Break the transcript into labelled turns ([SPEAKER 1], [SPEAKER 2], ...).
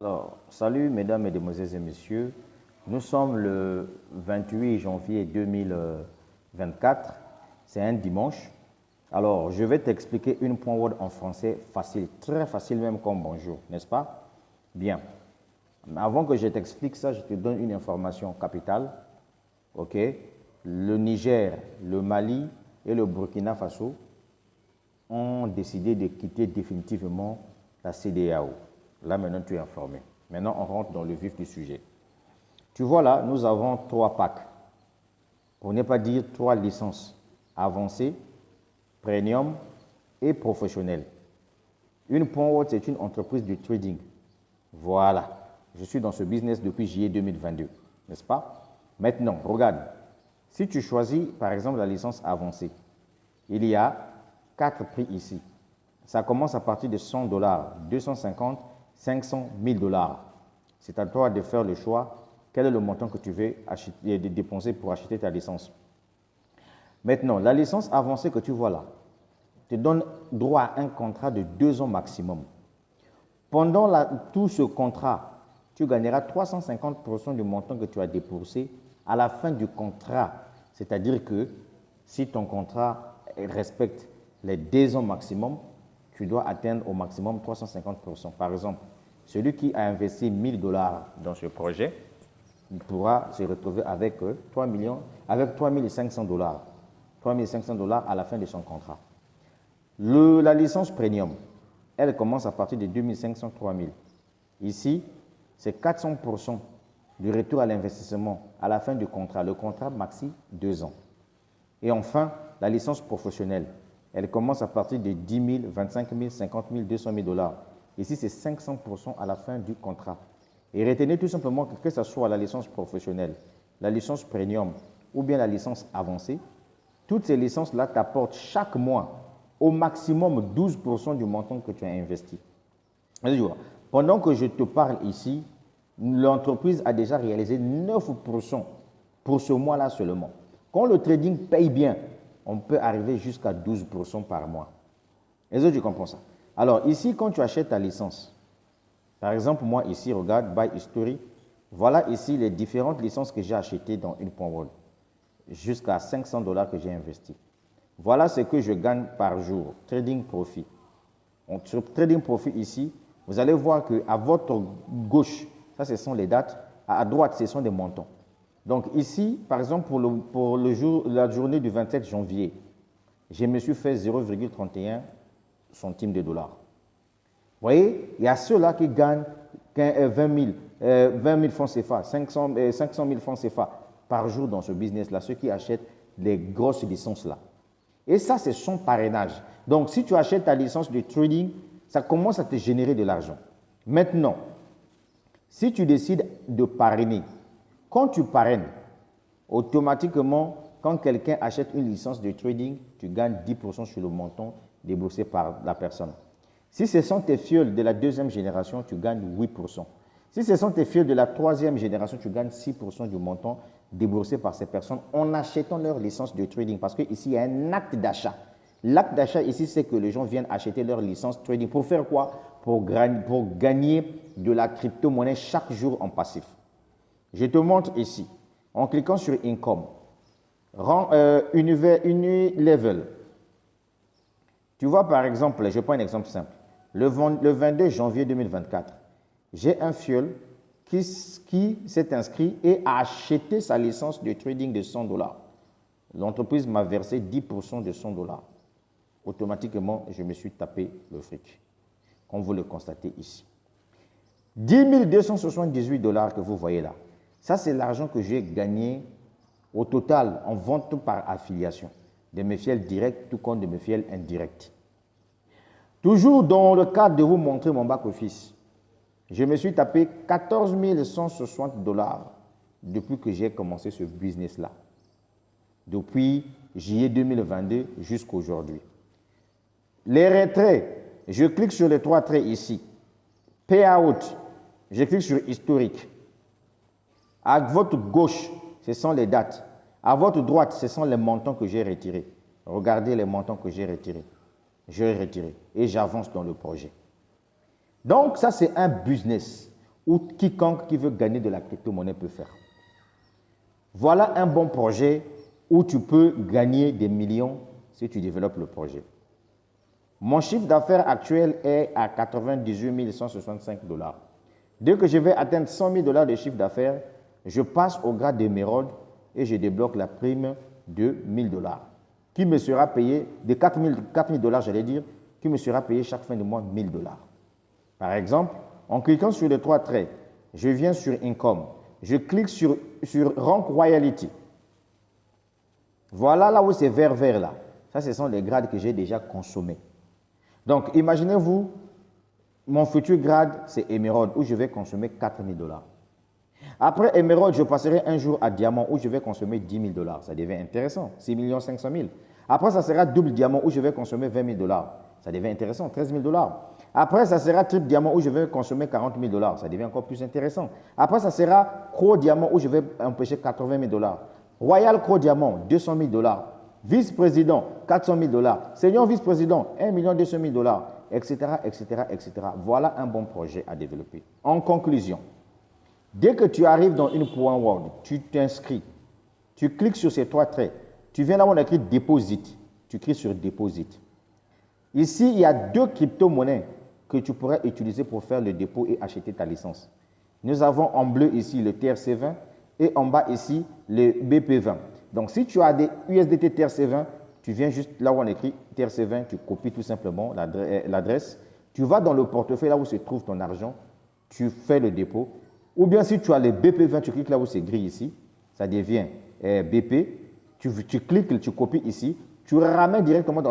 [SPEAKER 1] Alors, salut mesdames, mesdemoiselles et messieurs. Nous sommes le 28 janvier 2024. C'est un dimanche. Alors, je vais t'expliquer une point word en français facile, très facile même comme bonjour, n'est-ce pas? Bien. Mais avant que je t'explique ça, je te donne une information capitale. OK? Le Niger, le Mali et le Burkina Faso ont décidé de quitter définitivement la CEDEAO. Là, maintenant, tu es informé. Maintenant, on rentre dans le vif du sujet. Tu vois là, nous avons 3 packs. Pour ne pas dire 3 licences avancées, premium et professionnelles. Une point haute, c'est une entreprise de trading. Voilà. Je suis dans ce business depuis juillet 2022, n'est-ce pas? Maintenant, regarde. Si tu choisis, par exemple, la licence avancée, il y a 4 prix ici. Ça commence à partir de $100, 250, 500, 1000 dollars. C'est à toi de faire le choix. Quel est le montant que tu veux acheter, de dépenser pour acheter ta licence? Maintenant, la licence avancée que tu vois là te donne droit à un contrat de 2 ans maximum. Pendant tout ce contrat, tu gagneras 350% du montant que tu as dépensé à la fin du contrat. C'est-à-dire que si ton contrat respecte les 2 ans maximum, tu dois atteindre au maximum 350%. Par exemple, celui qui a investi 1000 dollars dans ce projet, il pourra se retrouver avec 3 500 dollars. 3500 dollars à la fin de son contrat. La licence premium, elle commence à partir de 2500, 3000. Ici, c'est 400% du retour à l'investissement à la fin du contrat. Le contrat maxi, 2 ans. Et enfin, la licence professionnelle, elle commence à partir de 10 000, 25 000, 50 000, 200 000 dollars. Ici, c'est 500% à la fin du contrat. Et retenez tout simplement que ce soit la licence professionnelle, la licence premium ou bien la licence avancée, toutes ces licences-là t'apportent chaque mois au maximum 12% du montant que tu as investi. Pendant que je te parle ici, l'entreprise a déjà réalisé 9% pour ce mois-là seulement. Quand le trading paye bien, on peut arriver jusqu'à 12% par mois. Est-ce que tu comprends ça? Alors ici, quand tu achètes ta licence, par exemple, moi ici, regarde, Buy History, voilà ici les différentes licences que j'ai achetées dans une point wall, jusqu'à 500 dollars que j'ai investi. Voilà ce que je gagne par jour, Trading Profit. Donc, sur Trading Profit ici, vous allez voir qu'à votre gauche, ça ce sont les dates, à droite, ce sont des montants. Donc ici, par exemple, pour la journée du 27 janvier, je me suis fait 0,31 centimes de dollars. Vous voyez, il y a ceux-là qui gagnent 20 000 francs CFA, 500 000 francs CFA par jour dans ce business-là, ceux qui achètent les grosses licences-là. Et ça, c'est son parrainage. Donc, si tu achètes ta licence de trading, ça commence à te générer de l'argent. Maintenant, si tu décides de parrainer, quand tu parraines, automatiquement, quand quelqu'un achète une licence de trading, tu gagnes 10% sur le montant déboursé par la personne. Si ce sont tes fioles de la 2e génération, tu gagnes 8%. Si ce sont tes fioles de la 3e génération, tu gagnes 6% du montant déboursé par ces personnes en achetant leur licence de trading. Parce qu'ici, il y a un acte d'achat. L'acte d'achat ici, c'est que les gens viennent acheter leur licence trading. Pour faire quoi? Pour gagner de la crypto-monnaie chaque jour en passif. Je te montre ici, en cliquant sur Income, Unilevel. Tu vois par exemple, je prends un exemple simple. Le 22 janvier 2024, j'ai un fiole qui s'est inscrit et a acheté sa licence de trading de 100 dollars. L'entreprise m'a versé 10% de 100 dollars. Automatiquement, je me suis tapé le fric, comme vous le constatez ici. 10 278 dollars que vous voyez là, ça c'est l'argent que j'ai gagné au total en vente par affiliation, de mes fiels directs tout comme de mes fiels indirects. Toujours dans le cadre de vous montrer mon back-office, je me suis tapé 14 160 dollars depuis que j'ai commencé ce business-là. Depuis juillet 2022 jusqu'à aujourd'hui. Les retraits, je clique sur les 3 traits ici. Payout, je clique sur historique. À votre gauche, ce sont les dates. À votre droite, ce sont les montants que j'ai retirés. Regardez les montants que j'ai retirés. Je vais retirer et j'avance dans le projet. Donc, ça, c'est un business. ou quiconque qui veut gagner de la crypto-monnaie peut faire. Voilà un bon projet où tu peux gagner des millions si tu développes le projet. Mon chiffre d'affaires actuel est à 98 165 $. Dès que je vais atteindre 100 000 $ de chiffre d'affaires, je passe au grade d'émeraude et je débloque la prime de 1 000 $, qui me sera payée, de 4 000 $, j'allais dire, qui me sera payé chaque fin de mois 1 000 $. Par exemple, en cliquant sur les 3 traits, je viens sur Income, je clique sur Rank Royalty. Voilà là où c'est vert là. Ça, ce sont les grades que j'ai déjà consommés. Donc, imaginez-vous, mon futur grade, c'est Émeraude, où je vais consommer 4 000 $. Après Émeraude, je passerai un jour à Diamant, où je vais consommer 10 000 $. Ça devient intéressant, 6 500 000. Après, ça sera double diamant, où je vais consommer 20 000 $. Ça devient intéressant, 13 000 $. Après, ça sera triple diamant, où je vais consommer 40 000 $. Ça devient encore plus intéressant. Après, ça sera Crow diamant, où je vais empêcher 80 000 $. Royal Crow diamant, 200 000 $. Vice-président, 400 000 $. Senior vice-président, 1 200 000 $, etc., etc., etc. Voilà un bon projet à développer. En conclusion, dès que tu arrives dans une point Word, tu t'inscris, tu cliques sur ces 3 traits, tu viens là où on a écrit Deposit, tu cliques sur Deposit. Ici, il y a 2 crypto-monnaies que tu pourrais utiliser pour faire le dépôt et acheter ta licence. Nous avons en bleu ici le TRC20 et en bas ici le BP20. Donc, si tu as des USDT TRC20, tu viens juste là où on écrit TRC20, tu copies tout simplement l'adresse, tu vas dans le portefeuille là où se trouve ton argent, tu fais le dépôt. Ou bien si tu as les BP20, tu cliques là où c'est gris ici, ça devient BP, tu cliques, tu copies ici, tu ramènes directement dans